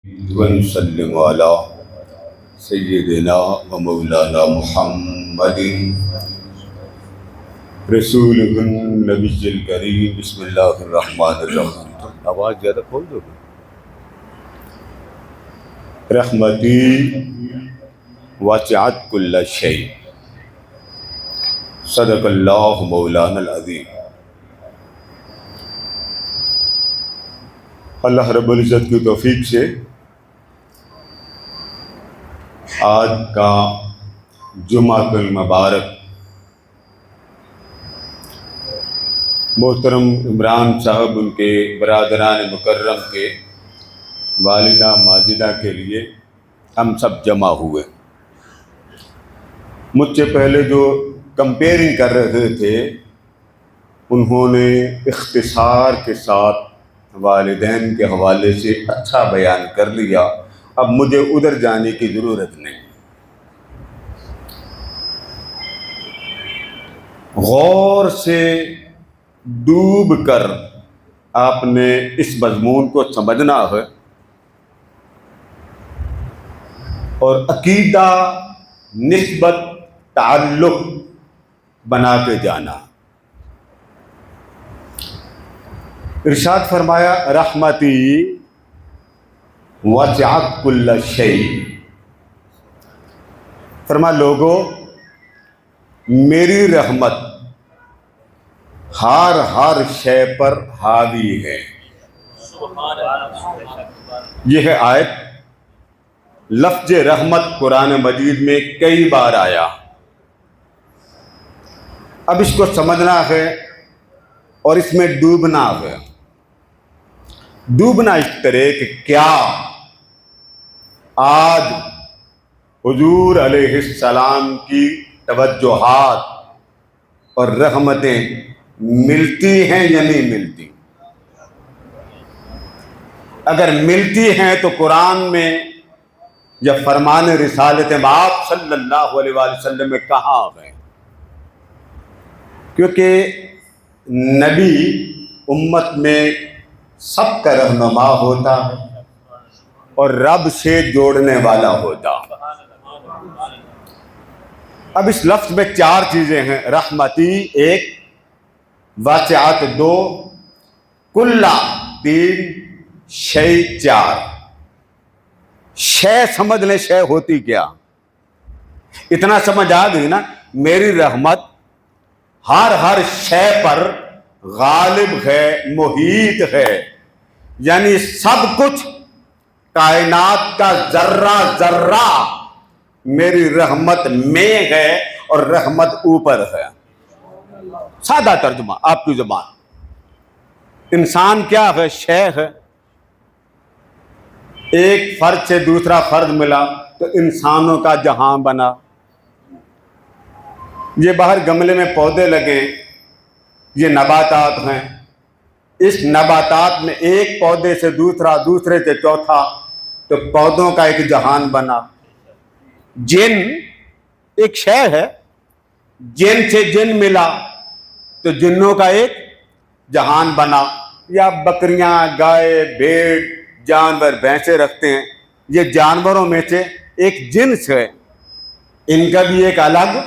ونسلم على سیدنا و مولانا محمد رسول النبی الکریم. بسم اللہ الرحمن الرحیم. آواز زیادہ کھول دو. رحمتی وسعت کل شیء. صدق اللہ مولانا العظیم. اللہ رب العزت کی توفیق سے آج کا جمعہ المبارک محترم عمران صاحب ان کے برادران مکرم کے والدہ ماجدہ کے لیے ہم سب جمع ہوئے. مجھ سے پہلے جو کمپیئرنگ کر رہے تھے انہوں نے اختصار کے ساتھ والدین کے حوالے سے اچھا بیان کر لیا. اب مجھے ادھر جانے کی ضرورت نہیں. غور سے ڈوب کر آپ نے اس مضمون کو سمجھنا ہے اور عقیدہ نسبت تعلق بنا کے جانا. ارشاد فرمایا رحمتی وسعت کل شیء. فرما لوگو میری رحمت ہر شے پر حاوی ہے. یہ ہے آیت. لفظ رحمت قرآن مجید میں کئی بار آیا. اب اس کو سمجھنا ہے اور اس میں ڈوبنا ہے. ڈوبنا اس طرح کہ کیا آج حضور علیہ السلام کی توجہات اور رحمتیں ملتی ہیں یا نہیں ملتی؟ اگر ملتی ہیں تو قرآن میں یا فرمان رسالت آپ صلی اللہ علیہ وآلہ وسلم میں کہاں ہے؟ کیونکہ نبی امت میں سب کا رہنما ہوتا ہے اور رب سے جوڑنے والا ہوتا. اب اس لفظ میں چار چیزیں ہیں. رحمتی ایک، واسعات دو، کلّا تین، شے چار. شے سمجھ لیں شے ہوتی کیا. اتنا سمجھ آ گئی نا. میری رحمت ہر شے پر غالب ہے، محیط ہے. یعنی سب کچھ کائنات کا ذرہ ذرہ میری رحمت میں ہے اور رحمت اوپر ہے. سادہ ترجمہ آپ کی زبان. انسان کیا ہے؟ شے ہے. ایک فرد سے دوسرا فرد ملا تو انسانوں کا جہاں بنا. یہ باہر گملے میں پودے لگے، یہ نباتات ہیں. اس نباتات میں ایک پودے سے دوسرا، دوسرے سے چوتھا، تو پودوں کا ایک جہان بنا. جن ایک شے ہے، جن سے جن ملا تو جنوں کا ایک جہان بنا. یا بکریاں، گائے، بھیڑ، جانور، بھینسیں رکھتے ہیں، یہ جانوروں میں سے ایک جنس ہے. ان کا بھی ایک الگ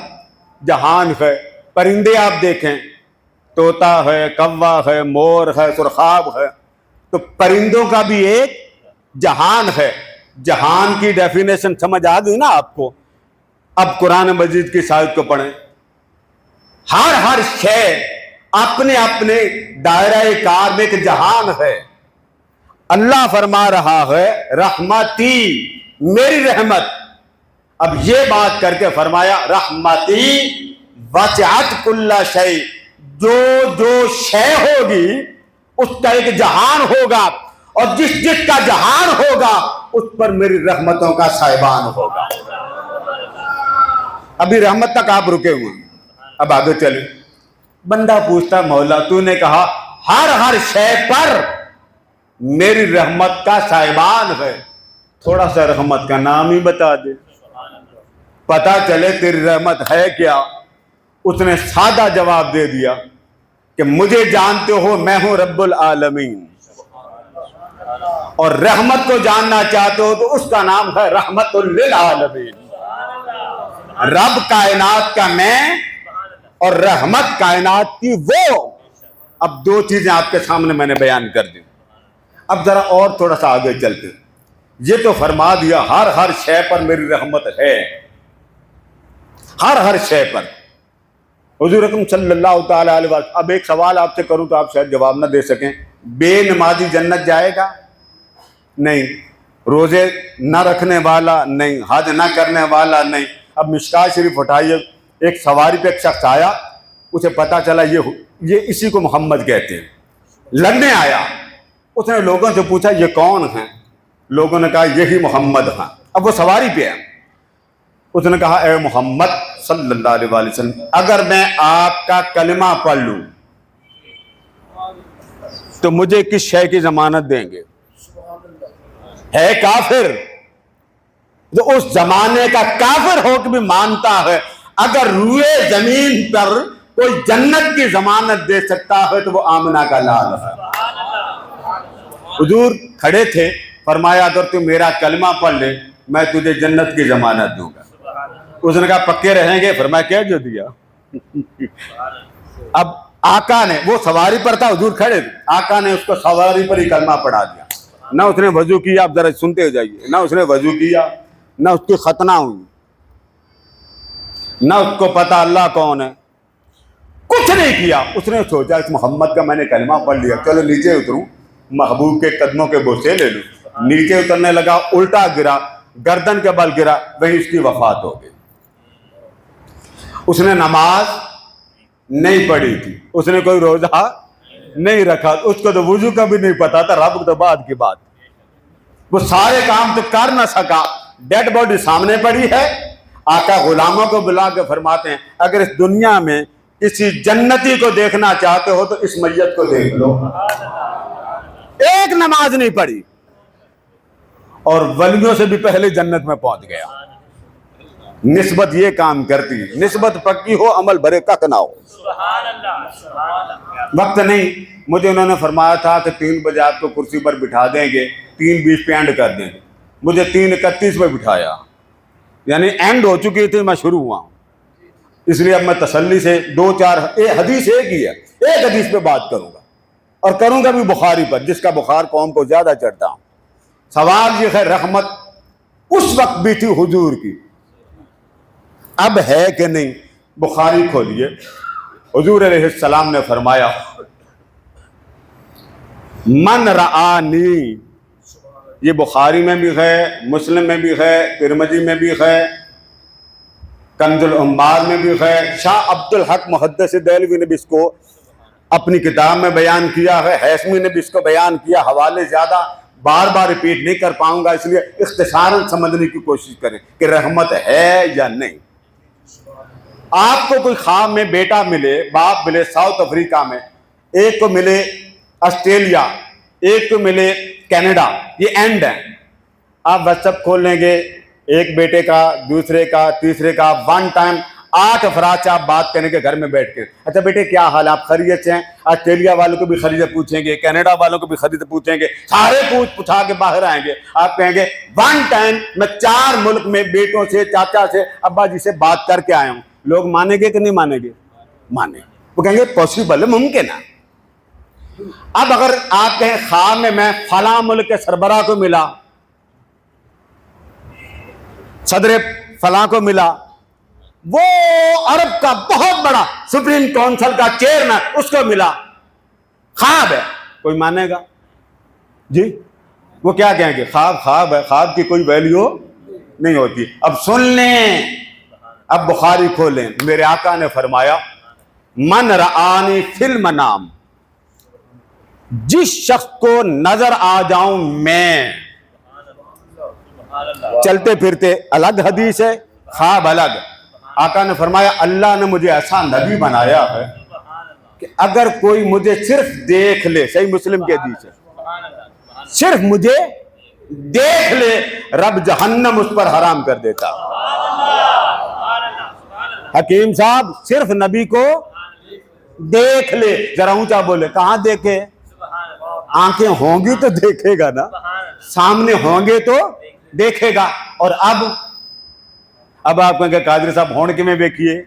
جہان ہے. پرندے آپ دیکھیں، طوطا ہے، کوا ہے، مور ہے، سرخاب ہے. تو پرندوں کا بھی ایک جہان ہے. جہان کی ڈیفینیشن سمجھ آ گئی نا آپ کو. اب قرآن مجید کی آیت کو پڑھیں. ہر شے اپنے اپنے دائرہ کار میں ایک جہان ہے. اللہ فرما رہا ہے رحمتی، میری رحمت. اب یہ بات کر کے فرمایا رحمتی وسعت کل شیء. جو شے ہوگی اس کا ایک جہان ہوگا اور جس کا جہان ہوگا اس پر میری رحمتوں کا سائبان ہوگا. ابھی رحمت تک آپ رکے ہوئے ہیں. اب آگے چلیں. بندہ پوچھتا مولا تو نے کہا ہر شے پر میری رحمت کا سائبان ہے، تھوڑا سا رحمت کا نام ہی بتا دے، پتا چلے تیری رحمت ہے کیا. اس نے سادہ جواب دے دیا کہ مجھے جانتے ہو میں ہوں رب العالمین. اور رحمت کو جاننا چاہتے ہو تو اس کا نام ہے رحمت للعالمین. رب کائنات کا میں اور رحمت کائنات کی وہ. اب دو چیزیں آپ کے سامنے میں نے بیان کر دی. اب ذرا اور تھوڑا سا آگے چلتے. یہ تو فرما دیا ہر شے پر میری رحمت ہے، ہر شے پر. حضور اکرم صلی اللہ تعالی علیہ وسلم. اب ایک سوال آپ سے کروں تو آپ شاید جواب نہ دے سکیں. بے نمازی جنت جائے گا؟ نہیں. روزے نہ رکھنے والا نہیں، حج نہ کرنے والا نہیں. اب مشکات شریف اٹھائیے، ایک سواری پہ ایک شخص آیا، اسے پتا چلا یہ اسی کو محمد کہتے ہیں. لڑنے آیا، اس نے لوگوں سے پوچھا یہ کون ہیں؟ لوگوں نے کہا یہی محمد ہیں. اب وہ سواری پہ ہے. اس نے کہا اے محمد صلی اللہ علیہ وسلم، اگر میں آپ کا کلمہ پڑھ لوں تو مجھے کس شے کی ضمانت دیں گے؟ ہے کافر. تو اس زمانے کا کافر ہو کے بھی مانتا ہے اگر روئے زمین پر کوئی جنت کی ضمانت دے سکتا ہے تو وہ آمنہ کا لال ہے. حضور کھڑے تھے، فرمایا اگر تو میرا کلمہ پڑھ لے میں تجھے جنت کی ضمانت دوں گا. اس نے کہا پکے رہیں گے؟ فرمایا کیا جو دیا. اب آقا نے، وہ سواری پر تھا، حضور کھڑے تھے، آقا نے اس کو سواری پر ہی کلمہ پڑھا دیا. نہ اس نے وضو کیا، آپ ذرا سنتے ہو جائیے، نہ اس نے وضو کیا، نہ اس کی ختنہ ہوئی، نہ اس کو پتا اللہ کون ہے، کچھ نہیں کیا. اس نے سوچا اس محمد کا میں نے کلمہ پڑھ لیا، چلو نیچے اتروں، محبوب کے قدموں کے بوسے لے لوں. نیچے اترنے لگا، الٹا گرا، گردن کے بل گرا، وہیں اس کی وفات ہو گئی. اس نے نماز نہیں پڑھی تھی، اس نے کوئی روزہ نہیں رکھا، اس کو تو وضو کا بھی نہیں پتا تھا، رب تو بعد کی بات. وہ سارے کام تو کر نہ سکا. ڈیڈ باڈی سامنے پڑی ہے. آقا غلاموں کو بلا کے فرماتے ہیں اگر اس دنیا میں کسی جنتی کو دیکھنا چاہتے ہو تو اس میت کو دیکھ لو. ایک نماز نہیں پڑھی اور ولیوں سے بھی پہلے جنت میں پہنچ گیا. نسبت یہ کام کرتی، نسبت پکی ہو، عمل بھرے کک نہ ہو. وقت نہیں. مجھے انہوں نے فرمایا تھا کہ 3 بجے آپ کو کرسی پر بٹھا دیں گے، 3:20 پہ اینڈ کر دیں گے. مجھے 3:31 پہ بٹھایا، یعنی اینڈ ہو چکی تھی، میں شروع ہوا ہوں. اس لیے اب میں تسلی سے 2-4 حدیث ایک ہی ہے، ایک حدیث پہ بات کروں گا اور کروں گا بھی بخاری پر، جس کا بخار قوم کو زیادہ چڑھتا ہوں. سوال یہ ہے رحمت اس وقت بھی تھی حضور کی، اب ہے کہ نہیں؟ بخاری کھولیے. حضور علیہ السلام نے فرمایا من رآنی، یہ بخاری میں بھی ہے، مسلم میں بھی ہے، ترمذی میں بھی ہے، کنز العمال میں بھی ہے. شاہ عبد الحق محدث دہلوی نے بھی اس کو اپنی کتاب میں بیان کیا ہے، ہیثمی نے بھی اس کو بیان کیا. حوالے زیادہ بار بار ریپیٹ نہیں کر پاؤں گا، اس لیے اختصاراً سمجھنے کی کوشش کریں کہ رحمت ہے یا نہیں. آپ کو کوئی خواب میں بیٹا ملے، باپ ملے ساؤتھ افریقہ میں، ایک کو ملے آسٹریلیا، ایک کو ملے کینیڈا، یہ اینڈ ہے. آپ واٹس ایپ کھول لیں گے، ایک بیٹے کا، دوسرے کا، تیسرے کا، ون ٹائم 8 افراد سے آپ بات کریں گے گھر میں بیٹھ کے. اچھا بیٹے کیا حال، آپ خیریت سے ہیں؟ آسٹریلیا والوں کو بھی خیریت پوچھیں گے، کینیڈا والوں کو بھی خیریت پوچھیں گے، سارے پوچھا کے باہر آئیں گے. آپ کہیں گے ون ٹائم میں 4 ملک میں بیٹوں سے، چاچا سے، ابا جی سے بات کر کے آیا ہوں. لوگ مانیں گے کہ نہیں مانیں گے؟ مانیں. وہ کہیں گے پاسبل ہے، ممکن ہے. اب اگر آپ کہیں خواب میں فلاں ملک کے سربراہ کو ملا، صدر فلاں کو ملا، وہ عرب کا بہت بڑا سپریم کونسل کا چیئرمین، اس کو ملا، خواب ہے، کوئی مانے گا؟ جی وہ کیا کہیں گے؟ خواب ہے، خواب کی کوئی ویلیو نہیں ہوتی. اب سن لیں، اب بخاری کھولیں. میرے آقا نے فرمایا من رآنی فی المنام، جس شخص کو نظر آ جاؤں میں، چلتے پھرتے الگ حدیث ہے، خواب الگ. آقا نے فرمایا اللہ نے مجھے ایسا نبی بنایا ہے کہ اگر کوئی مجھے صرف دیکھ لے، صحیح مسلم کی حدیث ہے، صرف مجھے دیکھ لے رب جہنم اس پر حرام کر دیتا. حکیم صاحب صرف نبی کو دیکھ لے، ذرا اونچا بولے، کہاں دیکھے؟ آنکھیں ہوں گی تو دیکھے گا نا. سامنے ہوں گے تو دیکھے گا. اور اب آپ کہیں گے قادری صاحب ہون کے میں دیکھیے.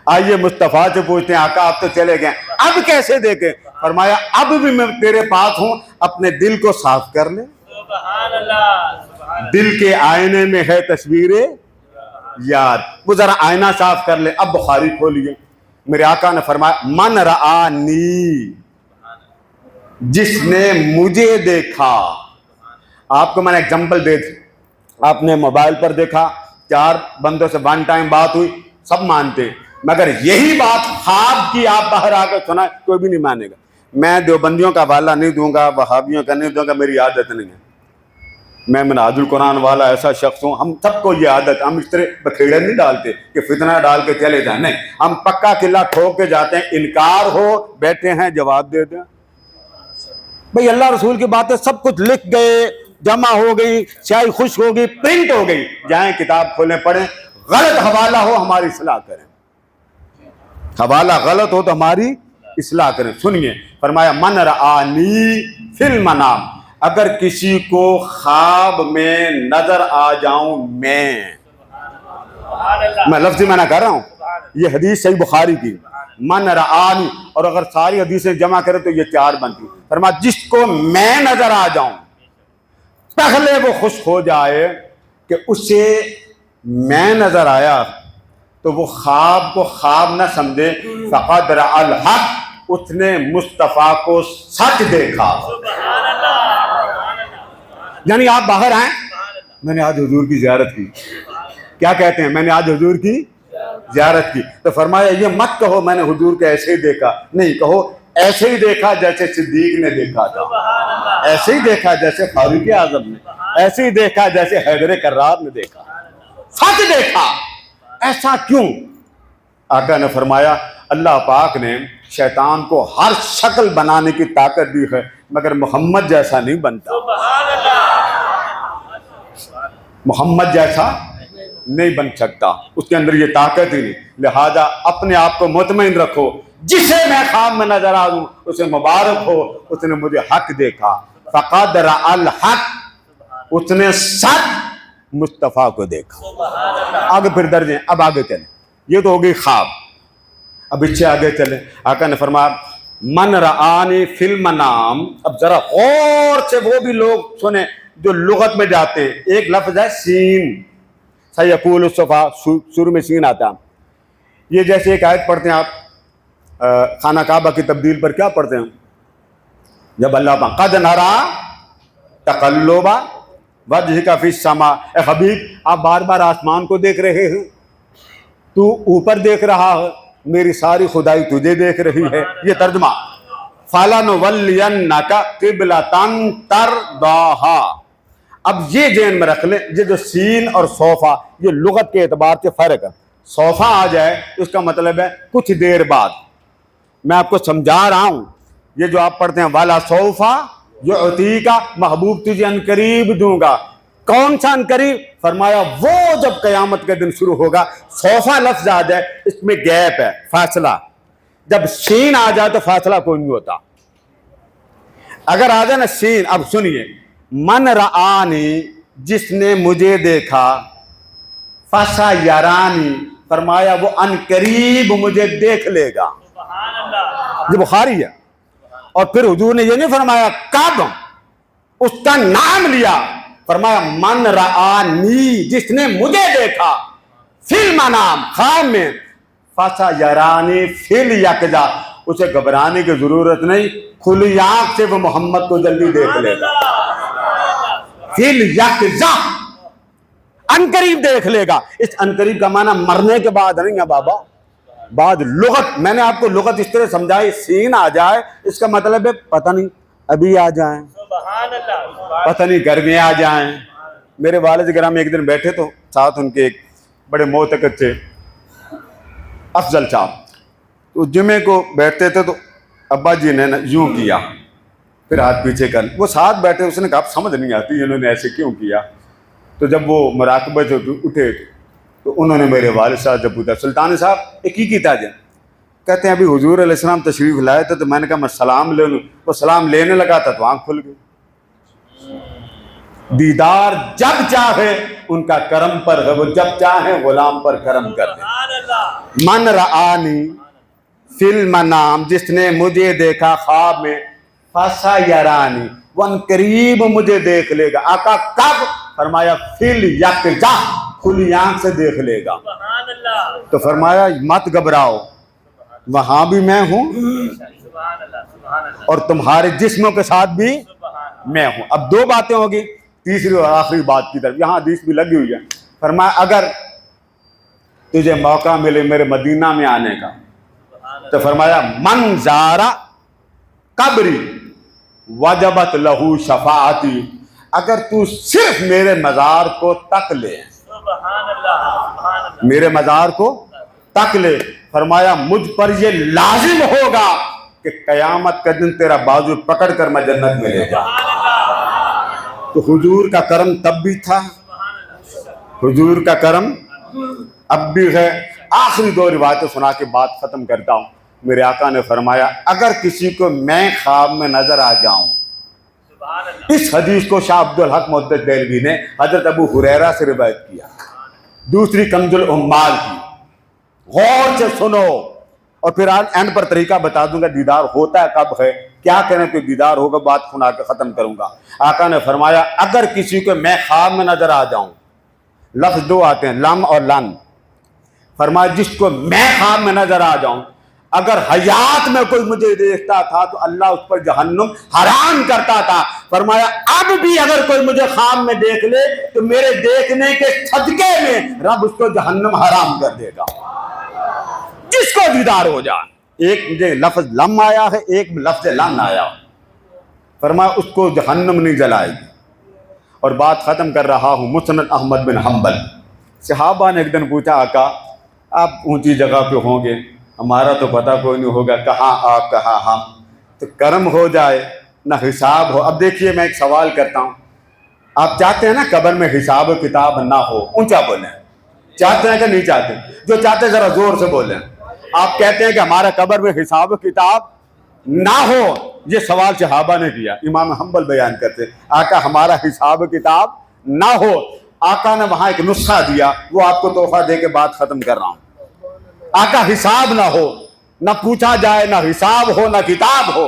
آئیے مصطفیٰ سے پوچھتے ہیں آقا آپ تو چلے گئے, اب کیسے دیکھیں؟ فرمایا اب بھی میں تیرے پاس ہوں, اپنے دل کو صاف کر لے. دل کے آئینے میں ہے تصویر یار, وہ ذرا آئینہ صاف کر لے. اب بخاری کھولیے, میرے آقا نے فرمایا من رآنی, جس نے مجھے دیکھا. آپ کو میں نے ایگزامپل دے دی, آپ نے موبائل پر دیکھا, 4 بندوں سے 1 ٹائم بات ہوئی, سب مانتے ہیں, مگر یہی بات خواب کی آپ باہر آ کر سنا, کوئی بھی نہیں مانے گا. میں دیوبندیوں کا حوالہ نہیں دوں گا, وہابیوں کا نہیں دوں گا, میری عادت نہیں ہے. میں منہاج القرآن والا ایسا شخص ہوں, ہم سب کو یہ عادت, ہم اس طرح بکھیڑے نہیں ڈالتے کہ فتنہ ڈال کے چلے جائیں, نہیں, ہم پکا قلعہ ٹھوک کے جاتے ہیں. انکار ہو بیٹھے ہیں جواب دے دیں. بھئی اللہ رسول کی باتیں سب کچھ لکھ گئے, جمع ہو گئی, سیاہی خشک ہو گئی, پرنٹ ہو گئی, جائیں کتاب کھولیں پڑھیں. غلط حوالہ ہو ہماری اصلاح کریں, حوالہ غلط ہو تو ہماری اصلاح کریں. سنیے, فرمایا من رآنی فی المنام, اگر کسی کو خواب میں نظر آ جاؤں میں لفظی معنی کر رہا ہوں, یہ حدیث صحیح بخاری کی, من رآنی, اور اگر ساری حدیثیں جمع کریں تو یہ 4 بنتی. فرمایا جس کو میں نظر آ جاؤں, پہلے وہ خوش ہو جائے کہ اسے میں نظر آیا, تو وہ خواب کو خواب نہ سمجھے. فقد رأى الحق, اس نے مصطفیٰ کو سچ دیکھا. یعنی آپ باہر آئیں, میں نے آج حضور کی زیارت کی, کیا کہتے ہیں, میں نے آج حضور کی زیارت کی, تو فرمایا یہ مت کہو میں نے حضور کو ایسے ہی دیکھا, نہیں, کہو ایسے ہی دیکھا جیسے صدیق نے دیکھا تھا, ایسے ہی دیکھا جیسے فاروق اعظم نے, ایسے ہی دیکھا جیسے حیدر کرار نے دیکھا, سچ دیکھا. ایسا کیوں؟ آقا نے فرمایا اللہ پاک نے شیطان کو ہر شکل بنانے کی طاقت دی ہے, مگر محمد جیسا نہیں بنتا. محمد جیسا نہیں بن سکتا, اس کے اندر یہ طاقت ہی نہیں. لہذا اپنے آپ کو مطمئن رکھو, جسے میں خواب میں نظر آ دوں اسے مبارک ہو, اس نے مجھے حق دیکھا. فقد رأى الحق, اس نے سچ مصطفیٰ کو دیکھا. آگے پھر درجے, اب آگے چلیں, یہ تو ہو گئی خواب. اب اچھے آگے چلیں. آقا نے فرمایا من رآنی فی المنام. اب ذرا غور سے وہ بھی لوگ سنیں جو لغت میں جاتے ہیں. ایک لفظ ہے سین, سیقول الصفا, شروع میں سین آتا. یہ جیسے ایک آیت پڑھتے ہیں آپ خانہ کعبہ کی تبدیل پر, کیا پڑھتے ہیں جب اللہ پاک قد نرا تقلب وجہک فی السماء. اے حبیب آپ بار بار آسمان کو دیکھ رہے ہیں, تو اوپر دیکھ رہا ہے, میری ساری خدائی تجھے دیکھ رہی ہے. یہ ترجمہ فَلَنُوَلِّيَنَّكَ قِبْلَةً تَرْضَاهَا. اب یہ ذہن میں رکھ لیں, یہ جو سین اور صوفہ یہ لغت کے اعتبار سے فرق ہے. صوفہ آ جائے اس کا مطلب ہے کچھ دیر بعد. میں آپ کو سمجھا رہا ہوں, یہ جو آپ پڑھتے ہیں والا صوفہ یعطیک, محبوب تجھے ان قریب دوں گا. کون سا ان قریب؟ فرمایا وہ جب قیامت کے دن شروع ہوگا. صوفہ لفظ آ جائے اس میں گیپ ہے, فاصلہ. جب سین آ جائے تو فاصلہ کوئی نہیں ہوتا. اگر آ جائے نا سین, اب سنیے, من رآنی, جس نے مجھے دیکھا, فسیرانی, فرمایا وہ ان قریب مجھے دیکھ لے گا. یہ بخاری ہے. اور پھر حضور نے یہ نہیں فرمایا کب, اس کا نام لیا, فرمایا من رآنی, جس نے مجھے دیکھا, فی المنام, خواب میں, فسیرانی فی الیقظہ, اسے گھبرانے کی ضرورت نہیں, کھلی آنکھ سے وہ محمد کو جلدی دیکھ لے گا. فی الیقظہ, ان قریب دیکھ لے گا. اس ان قریب کا معنی مرنے کے بعد نہیں ہے بابا, بعد. لغت میں نے آپ کو لغت اس طرح سمجھائی, سین آ جائے اس کا مطلب ہے پتہ نہیں ابھی آ جائیں, پتہ نہیں گھر میں آ جائیں. میرے والد گرامی ایک دن بیٹھے تو ساتھ ان کے ایک بڑے معتقد تھے افضل صاحب, تو جمعے کو بیٹھتے تھے تو ابا جی نے یوں کیا, پھر ہاتھ پیچھے کر, وہ ساتھ بیٹھے, اس نے کہا سمجھ نہیں آتی انہوں نے ایسے کیوں کیا. تو جب وہ مراقبہ سے اٹھے تو انہوں نے میرے والد صاحب سے پوچھا سلطان صاحب ایک ہی کیتا جائے. کہتے ہیں ابھی حضور علیہ السلام تشریف لائے تھے تو میں نے کہا میں سلام لے لوں. وہ سلام لینے لگا تھا تو آنکھ کھل گئی. دیدار جب چاہے ان کا کرم پر ہے، وہ جب چاہے غلام پر کرم کر دیں۔ من رآنی فی المنام، جس نے مجھے دیکھا خواب میں، فسیرانی، وہ ان قریب مجھے دیکھ لے گا۔ آقا کب؟ فرمایا فی الیقظہ، کھلی آنکھ سے دیکھ لے گا۔ تو فرمایا مت گھبراؤ، وہاں بھی میں ہوں اور تمہارے جسموں کے ساتھ بھی میں ہوں۔ اب دو باتیں ہوگی، تیسری اور آخری بات کی طرف، یہاں حدیث بھی لگی ہوئی ہے۔ فرمایا اگر تجھے موقع ملے میرے مدینہ میں آنے کا، تو فرمایا من زارا قبری وجبت لہو شفاعتی، اگر تو صرف میرے مزار کو تک لے، میرے مزار کو تک لے، فرمایا مجھ پر یہ لازم ہوگا کہ قیامت کا دن تیرا بازو پکڑ کر میں جنت میں لے جاؤں۔ تو حضور کا کرم تب بھی تھا، حضور کا کرم اب بھی ہے۔ آخری دو روایتیں سنا کے بات ختم کرتا ہوں۔ میرے آقا نے فرمایا اگر کسی کو میں خواب میں نظر آ جاؤں، اس حدیث کو شاہ عبدالحق محدث دہلوی نے حضرت ابو ہریرہ سے روایت کیا، دوسری کنز العمال کی، غور سے سنو، اور پھر اینڈ پر طریقہ بتا دوں گا دیدار ہوتا ہے کب ہے، کیا کریں تو دیدار ہوگا، بات سنا کے ختم کروں گا۔ آقا نے فرمایا اگر کسی کو میں خواب میں نظر آ جاؤں، لفظ دو آتے ہیں، لم اور لن، فرمایا جس کو میں خواب میں نظر آ جاؤں، اگر حیات میں کوئی مجھے دیکھتا تھا تو اللہ اس پر جہنم حرام کرتا تھا، فرمایا اب بھی اگر کوئی مجھے خواب میں دیکھ لے تو میرے دیکھنے کے صدقے میں رب اس کو جہنم حرام کر دے گا، جس کو دیدار ہو جائے۔ ایک مجھے لفظ لم آیا ہے، ایک لفظ لن آیا، فرمایا اس کو جہنم نہیں جلائے گی۔ اور بات ختم کر رہا ہوں، مسند احمد بن حنبل، صحابہ نے ایک دن پوچھا آقا آپ اونچی جگہ پہ ہوں گے، ہمارا تو پتہ کوئی نہیں ہوگا، کہاں آپ کہاں ہم، تو کرم ہو جائے نہ حساب ہو۔ اب دیکھیے میں ایک سوال کرتا ہوں، آپ چاہتے ہیں نا قبر میں حساب و کتاب نہ ہو؟ اونچا بولیں، چاہتے ہیں کہ نہیں چاہتے؟ جو چاہتے ہیں ذرا زور سے بولیں۔ آپ کہتے ہیں کہ ہمارا قبر میں حساب و کتاب نہ ہو؟ یہ سوال صحابہ نے کیا، امام حنبل بیان کرتے آقا ہمارا حساب و کتاب نہ ہو۔ آقا نے وہاں ایک نسخہ دیا، وہ آپ کو تحفہ دے کے بات ختم کر رہا ہوں۔ آقا حساب نہ ہو، نہ پوچھا جائے، نہ حساب ہو نہ کتاب ہو،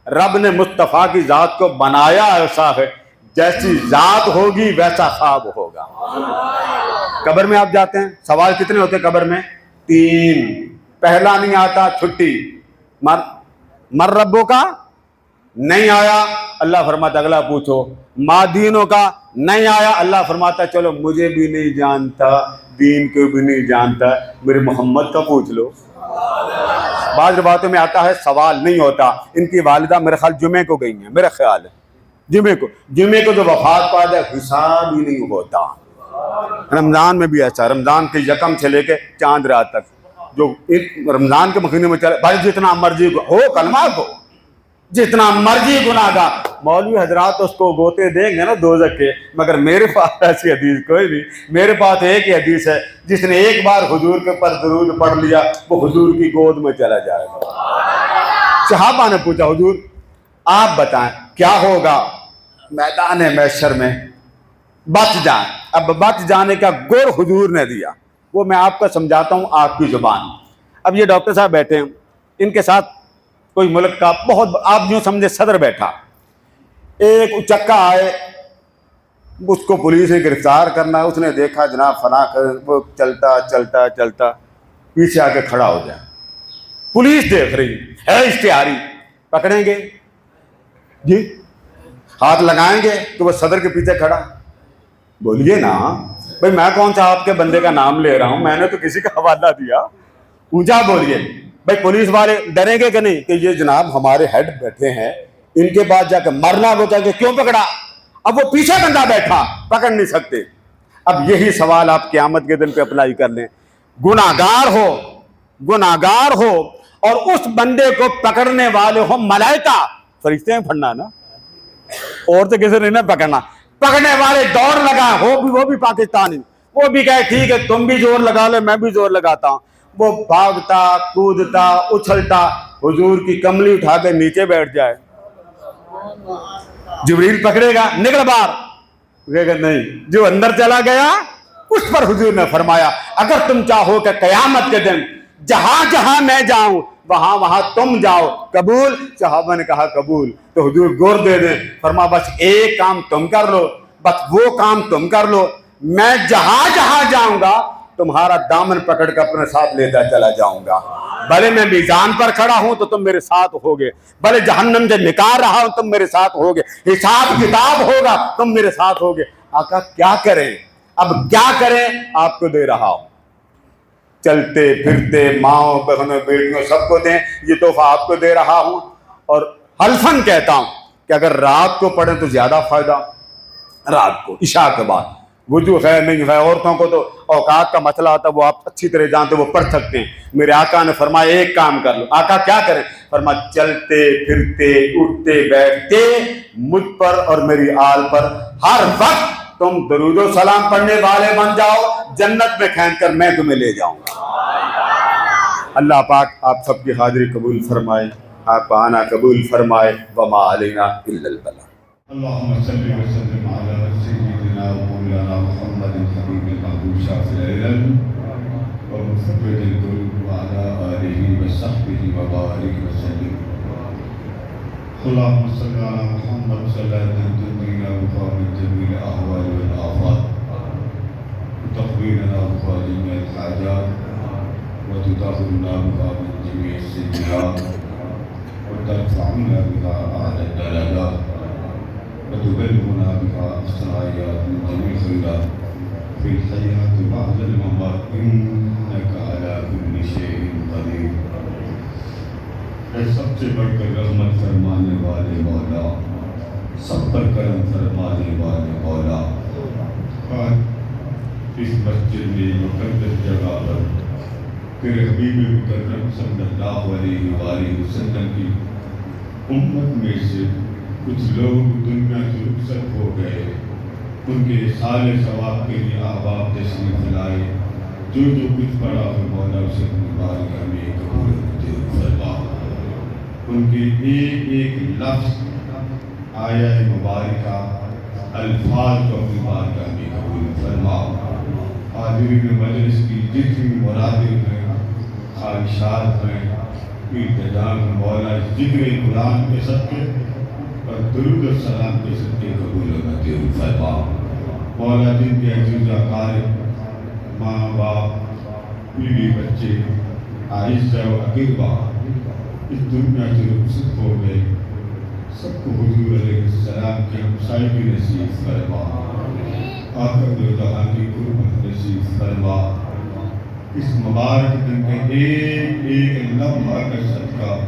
رب نے مصطفیٰ کی ذات کو بنایا ایسا ہے جیسی ذات ہوگی ویسا خواب ہوگا۔ قبر میں آپ جاتے ہیں، سوال کتنے ہوتے ہیں قبر میں؟ 3۔ پہلا نہیں آتا چھٹی، مر ربوں کا نہیں آیا، اللہ فرماتا اگلا پوچھو، ما دینوں کا نہیں آیا، اللہ فرماتا چلو مجھے بھی نہیں جانتا، دین کو بھی نہیں جانتا، میرے محمد کا پوچھ لو۔ بعض روایتوں میں آتا ہے سوال نہیں ہوتا۔ ان کی والدہ میرے خیال جمعے کو گئی ہیں، میرا خیال ہے جمعے کو جو وفات پا جائے حساب ہی نہیں ہوتا۔ رمضان میں بھی ایسا، رمضان کے یکم سے لے کے چاند رات تک، جو رمضان کے مہینے میں چلے بھائی جتنا مرضی ہو کلمہ کو، جتنا مرضی گناہ گا، مولوی حضرات اس کو گوتے دیں گے نا دوزخ کے، مگر میرے پاس ایسی حدیث کوئی نہیں۔ میرے پاس ایک ہی حدیث ہے، جس نے ایک بار حضور کے پر درود پڑھ لیا وہ حضور کی گود میں چلا جائے گا۔ صحابہ نے پوچھا حضور آپ بتائیں کیا ہوگا میدان محشر میں؟ بچ جائیں۔ اب بچ جانے کا گر حضور نے دیا، وہ میں آپ کو سمجھاتا ہوں آپ کی زبان۔ اب یہ ڈاکٹر صاحب بیٹھے ہیں، ان کے ساتھ کوئی ملک کا بہت آپ یوں سمجھے صدر بیٹھا، ایک اچکا آئے، اس کو پولیس نے گرفتار کرنا ہے، اس نے دیکھا جناب فلاں، وہ چلتا چلتا چلتا پیچھے آ کے کھڑا ہو جائے، پولیس دیکھ رہی ہے اشتہاری، پکڑیں گے جی، ہاتھ لگائیں گے تو وہ صدر کے پیچھے کھڑا، بولیے نا بھائی میں کون سا آپ کے بندے کا نام لے رہا ہوں، میں نے تو کسی کا حوالہ دیا، اونچا بولیے۔ بھائی پولیس والے ڈریں گے کہ نہیں کہ یہ جناب ہمارے ہیڈ بیٹھے ہیں، ان کے بعد جا کے مرنا، وہ کہہ کے کیوں پکڑا؟ اب وہ پیچھے بندہ بیٹھا، پکڑ نہیں سکتے۔ اب یہی سوال آپ قیامت کے دن پہ اپلائی کر لیں، گناہگار ہو اور اس بندے کو پکڑنے والے ہو ملائکہ، فرشتے ہیں پڑھنا نا، اور تو کسی نے نہ پکڑنا، پکڑنے والے دوڑ لگا وہ بھی پاکستانی، وہ بھی کہے ٹھیک ہے تم بھی زور لگا لے میں بھی زور لگاتا ہوں، وہ بھاگتا کودتا اچھلتا حضور کی کملی اٹھا کے نیچے بیٹھ جائے، جبریل پکڑے گا نکل باہر، کہ نہیں، جو اندر چلا گیا اس پر حضور نے فرمایا اگر تم چاہو کہ قیامت کے دن جہاں جہاں میں جاؤں وہاں وہاں تم جاؤ، قبول؟ صحابہ نے کہا قبول۔ تو حضور گور دے دیں، فرما بس ایک کام تم کر لو، بس وہ کام تم کر لو، میں جہاں جہاں جاؤں گا تمہارا دامن پکڑ کر اپنے ساتھ لیتا چلا جاؤں گا، بھلے میں میزان پر کھڑا ہوں تو تم میرے ساتھ ہوگے، بھلے جہنم سے نکال رہا ہوں تم میرے ساتھ ہوگے، حساب کتاب ہوگا تم میرے ساتھ ہوگے۔ آقا کیا کریں، اب کیا کریں؟ آپ کو دے رہا ہوں، چلتے پھرتے ماؤں بہنوں بیٹیوں سب کو دیں، یہ تحفہ آپ کو دے رہا ہوں۔ اور حلفاً کہتا ہوں کہ اگر رات کو پڑھیں تو زیادہ فائدہ، رات کو عشاء کے بعد، وضو ہے نہیں ہے، عورتوں کو تو اوقات کا مسئلہ آتا ہے، وہ آپ اچھی طرح جانتے، وہ پڑھ سکتے ہیں۔ میرے آقا نے فرمایا ایک کام کر لو۔ آقا کیا کریں؟ فرمایا چلتے پھرتے اٹھتے بیٹھتے مجھ پر اور میری آل پر ہر وقت تم درود و سلام پڑھنے والے بن جاؤ، جنت میں کھینچ کر میں تمہیں لے جاؤں گا۔ اللہ پاک آپ سب کی حاضری قبول فرمائے، آپ کا آنا قبول فرمائے، وما علینا الا البلاغ۔ اللهم صل وسلم على سيدنا ومولانا محمد الحبيب المحبوب شافع العلل ومثبت القلوب وعلى آله وصحبه وبارك وسلم۔ اللهم صل على محمد صلاة تنجينا بها من جميع الأهوال والآفات وتقضينا بها جميع الحاجات وتطهرنا بها من جميع السيئات وترفعنا بها أعلى الدرجات وتبلغنا بها أقصى الغايات من جميع الخيرات في الحياة بعد الممات إنك على كل شيء قدير۔ اے سب سے بڑھ کر رحمت فرمانے والے مولا، سب پر کرم فرمانے والے مولا، آج اس مسجد میں مقدس جگہ پر تیرے حبیب مکرم صلی اللہ علیہ وآلہ وسلم کی امت میں سے کچھ لوگ دنیا سے رخصت ہو گئے، ان کے سال ثواب کے لیے احباب تشریف لائے، جو کچھ پڑھا ہو مولا اسے اپنی بارگاہ میں قبول فرما۔ ان کے ایک ایک لفظ آیہ مبارکہ الفاظ کو اپنی بارگاہ میں قبول فرما۔ حاضرین مجلس کی جتنی مرادیں ہیں، خواہشات ہیں، التجا میں مولا ذکر قرآن کے صدقے اور درود و سلام کے صدقے قبول و منظور فرما۔ مولا جن کے عزیز اقارب، ماں باپ، بیوی بچے، آہستہ و اقربا اس دنیا سے رخصت ہو گئے، سب کو حضور علیہ السلام کی ہمسائیگی نصیب فرما، آقا دو جہاں کی قربت نصیب فرما۔ اس مبارک دن کے ایک ایک لمحہ کا صدقہ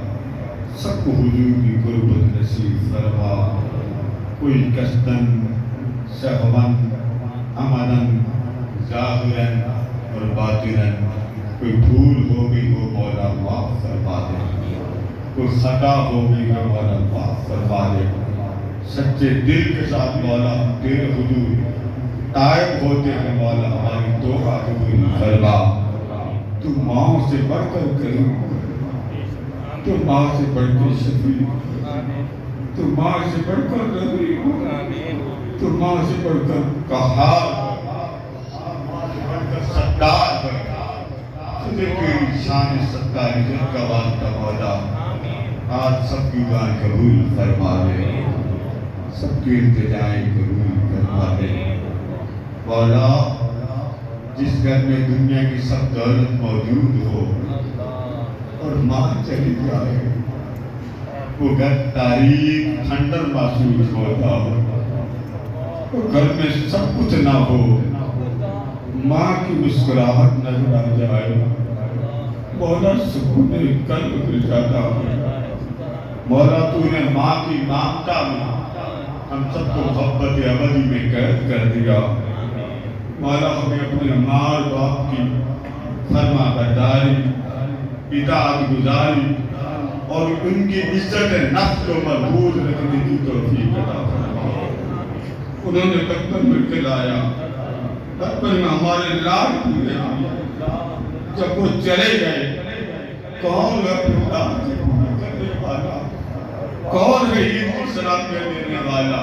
سب کو حضور کی قربت نصیب فرما۔ کوئی قصداً، سہواً، عملاً، ظاہراً اور باطناً کوئی بھول ہو گئی ہو مولا معاف فرما دے، کوئی خطا ہو گئی ہو مولا معاف فرما دے۔ سچے دل کے ساتھ مولا تیرے حضور تائب ہوتے ہیں مولا ہماری توبہ قبول فرما۔ تو ماں سے بڑھ کر کریم، تو ماں سے بڑھ کر شفیع، تو ماں سے بڑھ کر رحیم، تو ماں سے بڑھ کر قہار، ماں سے بڑھ کر ستار ہے۔ تجھے تیری شان ستار عزت کا واسطہ مولا، آج سب کی دعائیں قبول فرما دے، سب کی التجائیں قبول فرما دے۔ مولا جس گھر میں دنیا کی سب دولت موجود ہو اور ماں چلی جائے، وہ گھر تاریخ کھنڈر محسوس ہوتا ہو، وہ گھر میں سب کچھ نہ ہو، ماں کی مسکراہٹ نظر آ جائے، مولا سکون قلب مل جاتا ہو۔ مولا تو نے ماں کی مامتا میں ہم سب کو محبت ابدی میں قید کر دیا۔ مولا ہمیں اپنے ماں اور باپ کی فرما برداری، اطاعت گزاری اور ان کی عزت نفس کو محفوظ رکھنے کی توفیق عطا فرما۔ انہوں نے بچپن میں کھلایا، بچپن میں ہمارے لاڈ پورے کیے، جب وہ چلے گئے کون ہے اپنے لاڈ سے پورا کرنے والا، کون ہے عید کی سلام دینے والا،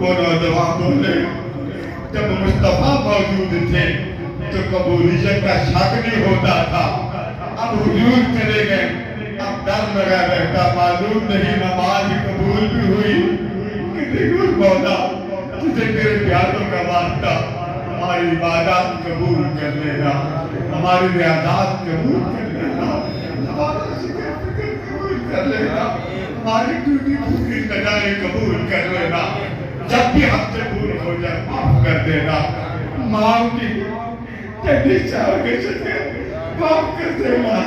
وہ نوجوان بولے جب مصطفیٰ موجود تھے تو قبولیت کا شک نہیں ہوتا تھا، اب حضور چلے گئے اب ڈر لگا رہتا، معلوم نہیں نماز قبول بھی ہوئی کہ نہیں مولا، تجھے تیرے پیاروں کا واسطہ ہماری عبادات قبول کر لینا، ہماری ریاضات قبول کر لینا، ہمارا ذکر فکر قبول کر لینا، ہماری ٹوٹی پھوٹی سجائیں قبول کر لینا، جب بھی ہم سے بھول ہو جائے معاف کر دینا، معاف کی چڑی چاہ کے سکے معاف کر دینا۔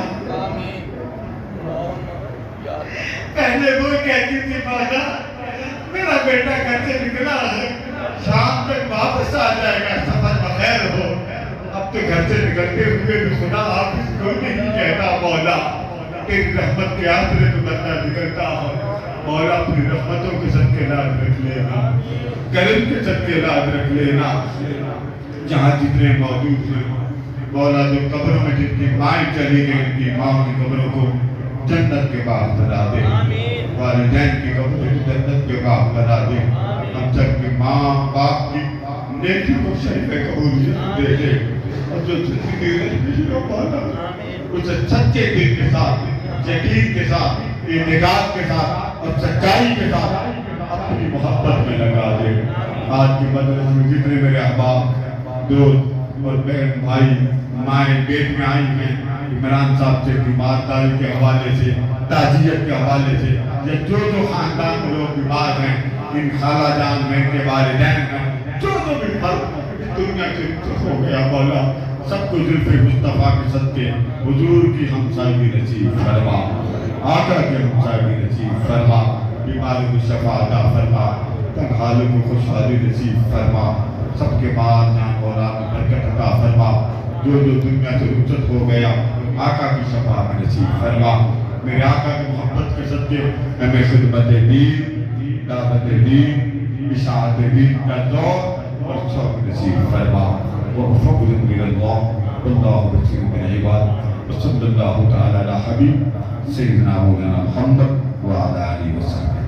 پہلے وہ کہتی تھی مولا میرا بیٹا گھر سے نکلا ہے، شام تک واپس آ جائے گا، سفر بخیر ہو، اب تو گھر سے نکلتے ہوئے بھی خدا حافظ کو نہیں کہتا مولا، تیری رحمت کے آسرے تو بندہ نکلتا ہو، مولا اپنی رحمتوں کے صدقے لاز رکھ لینا، کرم کے صدقے لاز رکھ لینا، جہاں جتنے موجود ہیں مولا جو قبروں میں جن کی مائیں چلی گئی ان کی ماں کی قبروں کو جنت کے باغ بنا دے، والدین کی قبروں کو جنت کے باغ بنا دے، ہم سب کی ماں باپ کی نیکی کو شریف قبولیت دے دے، اور جو زندگی رہتی ہے مولا اسے سچے دل کے ساتھ، یقین کے ساتھ، اعتقاد کے ساتھ اور سچائی کے ساتھ اپنی محبت میں لگا دے۔ آج کی مجلس میں جتنے میرے احباب دوست اور بہن بھائی مائیں بیٹیاں آئی ہیں، عمران صاحب سے بیمارداری کے حوالے سے، تعزیت کے حوالے سے، یا جو خاندان کے لوگ بیمار ہیں، ان خالہ جان میں ان کے والدین ہیں، جو بھی فرق دنیا سے رخصت ہو گیا مولا سب کو زلف مصطفیٰ کے صدقے حضور کی ہمسائیگی نصیب فرما، آقا کی ہمسائیگی نصیب فرما، بیماروں کو شفا عطا فرما، تنگ حالوں کو خوشحالی نصیب فرما، سب کے بعد جان اولاد میں برکت عطا فرما، جو دنیا سے رخصت ہو گیا آقا کی شفاعت نصیب فرما، میرے آقا کی محبت کے صدقے ہمیں خدمت دین، دعوت دین، اشاعت دین کا دور اور شوق نصیب فرما، وفضل من اللہ واللہ بصیر بالعباد، وصلی اللہ تعالی علی حبیب سیدنا مولانا محمد وعلی آلہ وسلم۔